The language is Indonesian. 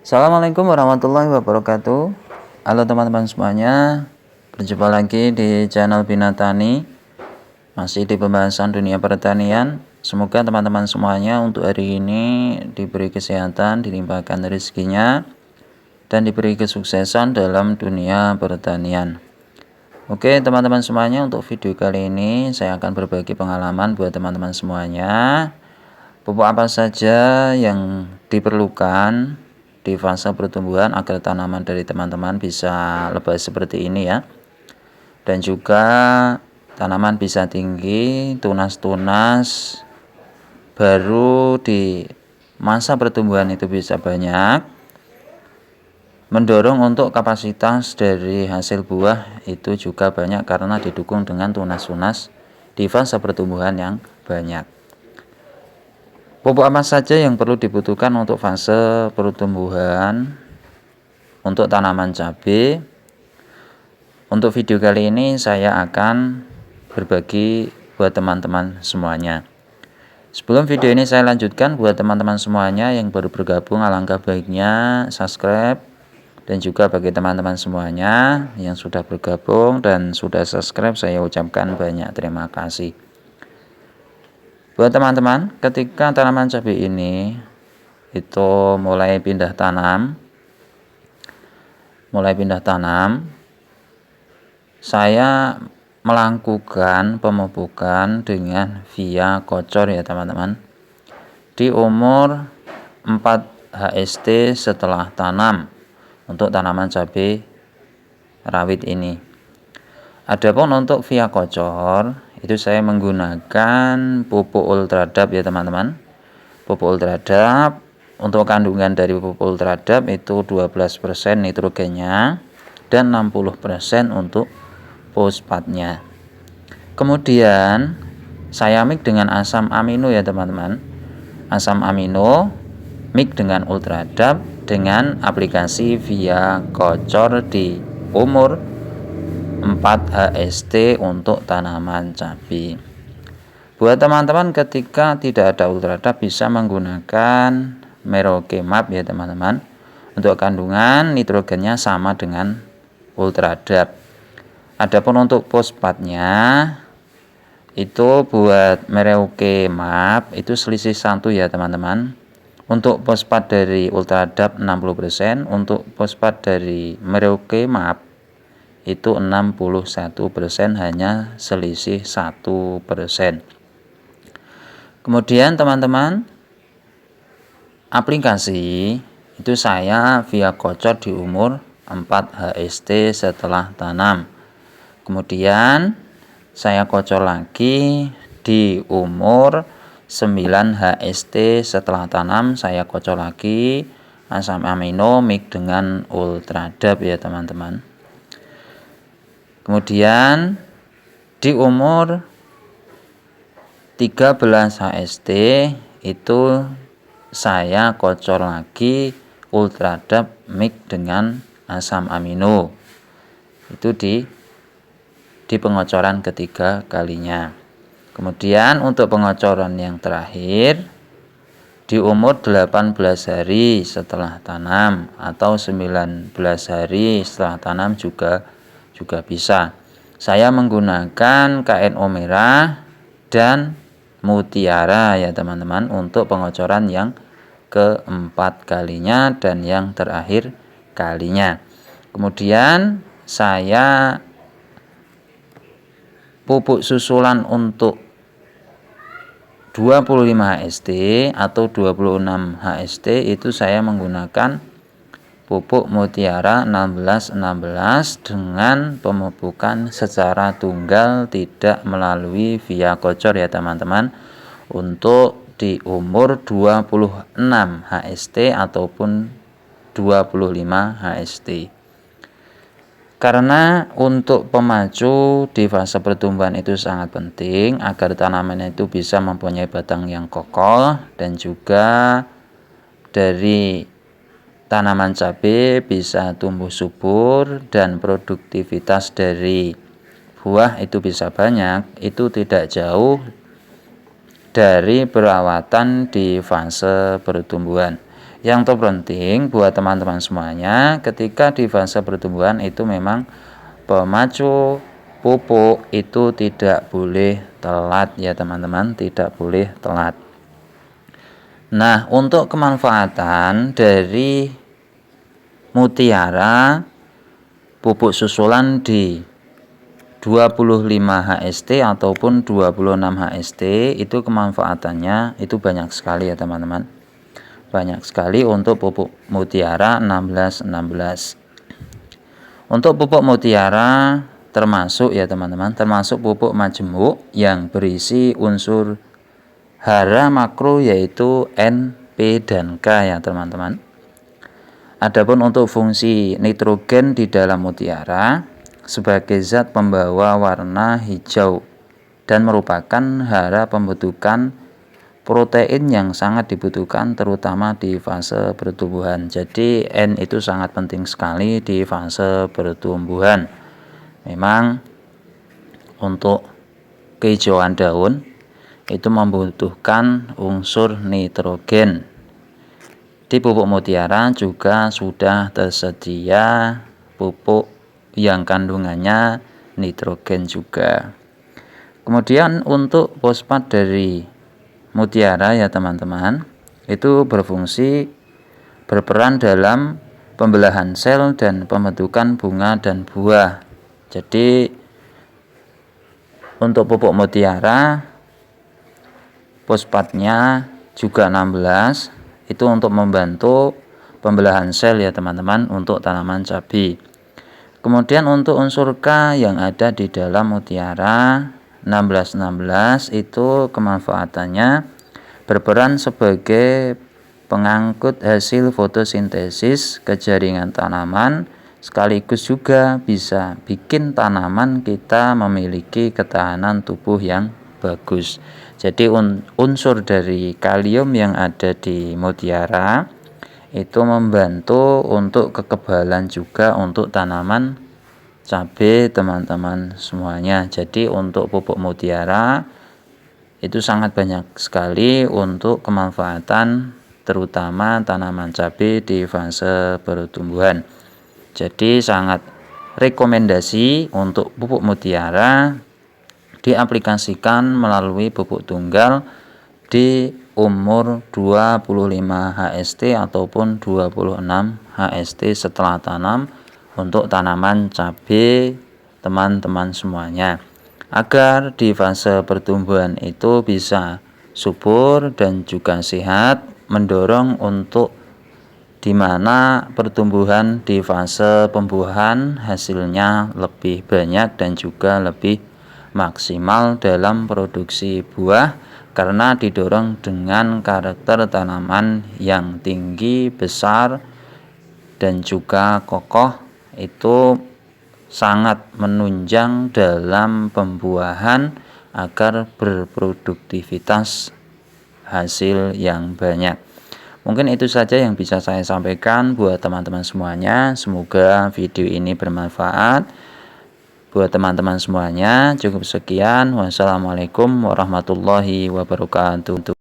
Assalamualaikum warahmatullahi wabarakatuh. Halo teman-teman semuanya, berjumpa lagi di channel Bina Tani. Masih di pembahasan dunia pertanian. Semoga teman-teman semuanya untuk hari ini diberi kesehatan, dilimpahkan rezekinya, dan diberi kesuksesan dalam dunia pertanian. Oke teman-teman semuanya, untuk video kali ini saya akan berbagi pengalaman buat teman-teman semuanya. Pupuk apa saja yang diperlukan di fase pertumbuhan agar tanaman dari teman-teman bisa lebat seperti ini ya, dan juga tanaman bisa tinggi, tunas-tunas baru di masa pertumbuhan itu bisa banyak, mendorong untuk kapasitas dari hasil buah itu juga banyak karena didukung dengan tunas-tunas di fase pertumbuhan yang banyak. Pupuk apa saja yang perlu dibutuhkan untuk fase pertumbuhan untuk tanaman cabai? Untuk video kali ini saya akan berbagi buat teman-teman semuanya. Sebelum video ini saya lanjutkan, buat teman-teman semuanya yang baru bergabung, alangkah baiknya subscribe, dan juga bagi teman-teman semuanya yang sudah bergabung dan sudah subscribe, saya ucapkan banyak terima kasih. Buat teman-teman, ketika tanaman cabai ini itu mulai pindah tanam, saya melakukan pemupukan dengan via kocor ya teman-teman, di umur 4 HST setelah tanam untuk tanaman cabai rawit ini. Adapun untuk via kocor itu saya menggunakan pupuk Ultradap ya teman-teman. Pupuk Ultradap, untuk kandungan dari pupuk Ultradap itu 12% nitrogennya dan 60% untuk fosfatnya. Kemudian saya mix dengan asam amino ya teman-teman. Asam amino mix dengan Ultradap dengan aplikasi via kocor di umur 4 HST untuk tanaman cabai. Buat teman-teman ketika tidak ada Ultradap bisa menggunakan Merokemap ya teman-teman. Untuk kandungan nitrogennya sama dengan Ultradap. Adapun untuk fosfatnya itu buat Merokemap itu selisih 1 ya teman-teman. Untuk fosfat dari Ultradap 60%, untuk fosfat dari Merokemap itu 61%, hanya selisih 1%. Kemudian teman-teman, aplikasi itu saya via kocor di umur 4 HST setelah tanam. Kemudian saya kocor lagi di umur 9 HST setelah tanam, saya kocor lagi asam amino mix dengan Ultradap ya teman-teman. Kemudian di umur 13 HST itu saya kocor lagi Ultradap mix dengan asam amino. Itu di pengocoran ketiga kalinya. Kemudian untuk pengocoran yang terakhir di umur 18 hari setelah tanam atau 19 hari setelah tanam juga bisa. Saya menggunakan KNO merah dan mutiara ya teman-teman untuk pengocoran yang keempat kalinya dan yang terakhir kalinya. Kemudian saya pupuk susulan untuk 25 HST atau 26 HST itu saya menggunakan pupuk mutiara 16-16 dengan pemupukan secara tunggal, tidak melalui via kocor ya teman-teman, untuk di umur 26 HST ataupun 25 HST. Karena untuk pemacu di fase pertumbuhan itu sangat penting agar tanaman itu bisa mempunyai batang yang kokoh, dan juga dari tanaman cabai bisa tumbuh subur dan produktivitas dari buah itu bisa banyak. Itu tidak jauh dari perawatan di fase pertumbuhan. Yang terpenting buat teman-teman semuanya, ketika di fase pertumbuhan itu memang pemacu pupuk itu tidak boleh telat ya teman-teman, tidak boleh telat. Nah, untuk kemanfaatan dari mutiara pupuk susulan di 25 HST ataupun 26 HST itu kemanfaatannya itu banyak sekali ya teman-teman. Banyak sekali untuk pupuk mutiara 1616. Untuk pupuk mutiara termasuk ya teman-teman, termasuk pupuk majemuk yang berisi unsur hara makro yaitu N, P, dan K ya teman-teman. Adapun untuk fungsi nitrogen di dalam mutiara sebagai zat pembawa warna hijau dan merupakan hara pembentukan protein yang sangat dibutuhkan terutama di fase pertumbuhan. Jadi N itu sangat penting sekali di fase pertumbuhan. Memang untuk kehijauan daun itu membutuhkan unsur nitrogen. Di pupuk mutiara juga sudah tersedia pupuk yang kandungannya nitrogen juga. Kemudian untuk fosfat dari mutiara ya teman-teman, itu berperan dalam pembelahan sel dan pembentukan bunga dan buah. Jadi untuk pupuk mutiara fosfatnya juga 16, itu untuk membantu pembelahan sel ya teman-teman untuk tanaman cabai. Kemudian untuk unsur K yang ada di dalam mutiara 1616 itu kemanfaatannya berperan sebagai pengangkut hasil fotosintesis ke jaringan tanaman, sekaligus juga bisa bikin tanaman kita memiliki ketahanan tubuh yang bagus. Jadi unsur dari kalium yang ada di mutiara itu membantu untuk kekebalan juga untuk tanaman cabai teman-teman semuanya. Jadi untuk pupuk mutiara itu sangat banyak sekali untuk kemanfaatan terutama tanaman cabai di fase pertumbuhan. Jadi sangat rekomendasi untuk pupuk mutiara diaplikasikan melalui pupuk tunggal di umur 25 HST ataupun 26 HST setelah tanam untuk tanaman cabai teman-teman semuanya, agar di fase pertumbuhan itu bisa subur dan juga sehat, mendorong untuk dimana pertumbuhan di fase pembuahan hasilnya lebih banyak dan juga lebih maksimal dalam produksi buah karena didorong dengan karakter tanaman yang tinggi, besar, dan juga kokoh. Itu sangat menunjang dalam pembuahan agar berproduktivitas hasil yang banyak. Mungkin itu saja yang bisa saya sampaikan buat teman-teman semuanya. Semoga video ini bermanfaat buat teman-teman semuanya. Cukup sekian. Wassalamualaikum warahmatullahi wabarakatuh.